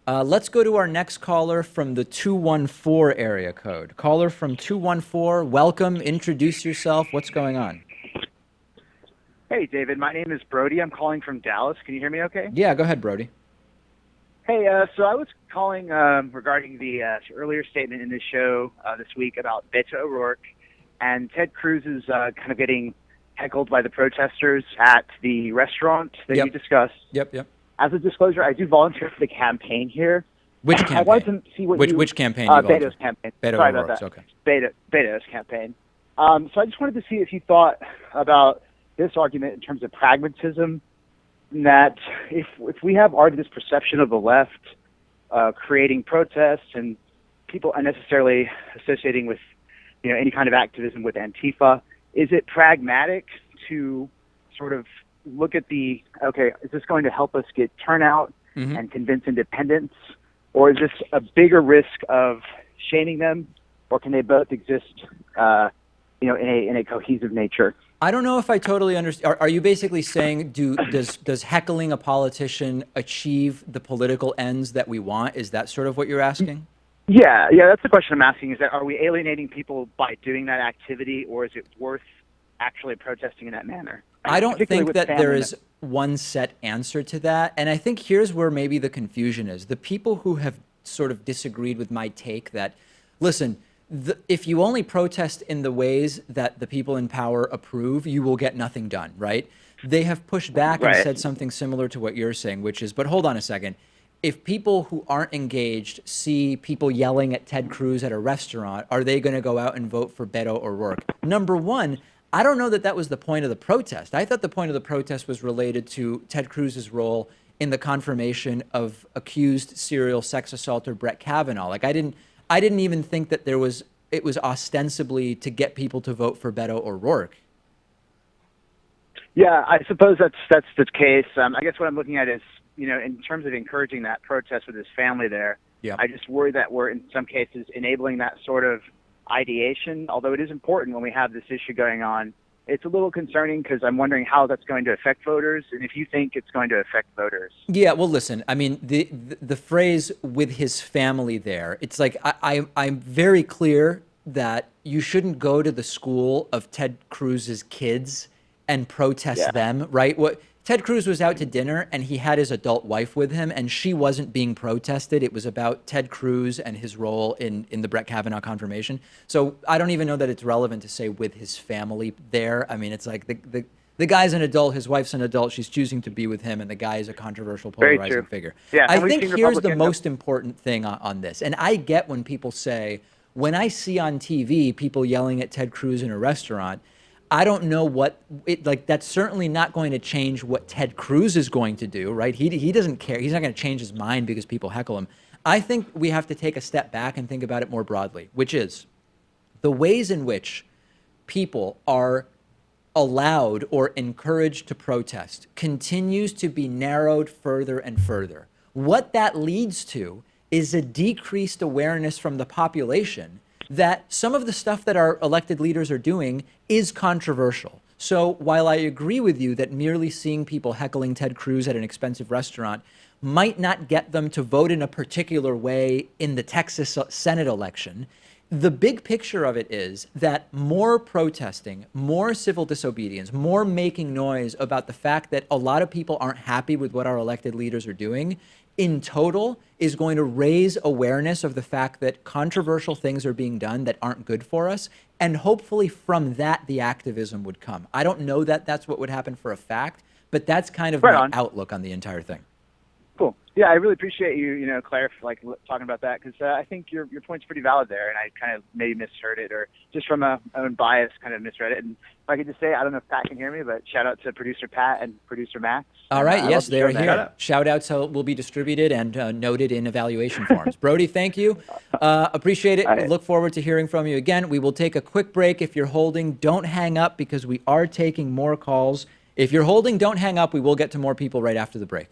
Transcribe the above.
Let's go to our next caller from the 214 area code. Caller from 214, welcome. Introduce yourself. What's going on? Hey, David. My name is Brody. I'm calling from Dallas. Can you hear me okay? Yeah, go ahead, Brody. Hey, so I was calling regarding the earlier statement in the show this week about Beto O'Rourke and Ted Cruz is kind of getting heckled by the protesters at the restaurant that you discussed. Yep. As a disclosure, I do volunteer for the campaign here. Which campaign? I wanted to see which campaign you volunteer? Beto's campaign. Beto Sorry about O'Rourke's, that. okay. Beto's campaign. So I just wanted to see if you thought about this argument in terms of pragmatism, that if we have already this perception of the left creating protests and people unnecessarily associating with any kind of activism with Antifa, is it pragmatic to sort of look at is this going to help us get turnout and convince independents, or is this a bigger risk of shaming them, or can they both exist in a cohesive nature? I don't know if I totally understand. Are you basically saying does heckling a politician achieve the political ends that we want? Is that sort of what you're asking? Yeah, that's the question I'm asking. Is that are we alienating people by doing that activity, or is it worth actually protesting in that manner? I don't think that there is one set answer to that. And I think here's where maybe the confusion is. The people who have sort of disagreed with my take that, listen, if you only protest in the ways that the people in power approve, you will get nothing done, right? They have pushed back and said something similar to what you're saying, which is, but hold on a second. If people who aren't engaged see people yelling at Ted Cruz at a restaurant, are they going to go out and vote for Beto O'Rourke? Number one, I don't know that that was the point of the protest. I thought the point of the protest was related to Ted Cruz's role in the confirmation of accused serial sex assaulter Brett Kavanaugh. Like I didn't even think that it was ostensibly to get people to vote for Beto O'Rourke. Yeah, I suppose that's the case. I guess what I'm looking at is, in terms of encouraging that protest with his family there, I just worry that we're in some cases enabling that sort of ideation, although it is important when we have this issue going on. It's a little concerning because I'm wondering how that's going to affect voters, and if you think it's going to affect voters. Yeah, well, listen, I mean, the phrase "with his family" there, it's like I'm very clear that you shouldn't go to the school of Ted Cruz's kids and protest them, right? Ted Cruz was out to dinner and he had his adult wife with him and she wasn't being protested. It was about Ted Cruz and his role in the Brett Kavanaugh confirmation. So I don't even know that it's relevant to say with his family there. I mean, it's like the guy's an adult, his wife's an adult, she's choosing to be with him, and the guy is a controversial, polarizing figure. Yeah, I think here's the most important thing on this. And I get when people say, when I see on TV people yelling at Ted Cruz in a restaurant, I don't know that's certainly not going to change what Ted Cruz is going to do, right? He doesn't care. He's not going to change his mind because people heckle him. I think we have to take a step back and think about it more broadly, which is the ways in which people are allowed or encouraged to protest continues to be narrowed further and further. What that leads to is a decreased awareness from the population that some of the stuff that our elected leaders are doing is controversial. So while I agree with you that merely seeing people heckling Ted Cruz at an expensive restaurant might not get them to vote in a particular way in the Texas Senate election, the big picture of it is that more protesting, more civil disobedience, more making noise about the fact that a lot of people aren't happy with what our elected leaders are doing in total is going to raise awareness of the fact that controversial things are being done that aren't good for us. And hopefully from that, the activism would come. I don't know that that's what would happen for a fact, but that's kind of my outlook on the entire thing. Cool. Yeah, I really appreciate you, talking about that, because I think your point's pretty valid there, and I kind of maybe misheard it, or just from my own bias kind of misread it. And if I could just say, I don't know if Pat can hear me, but shout out to producer Pat and producer Max. All right, yes, they're here. Shout outs will be distributed and noted in evaluation forms. Brody, thank you. Appreciate it. Right. Look forward to hearing from you again. We will take a quick break. If you're holding, don't hang up because we are taking more calls. If you're holding, don't hang up. We will get to more people right after the break.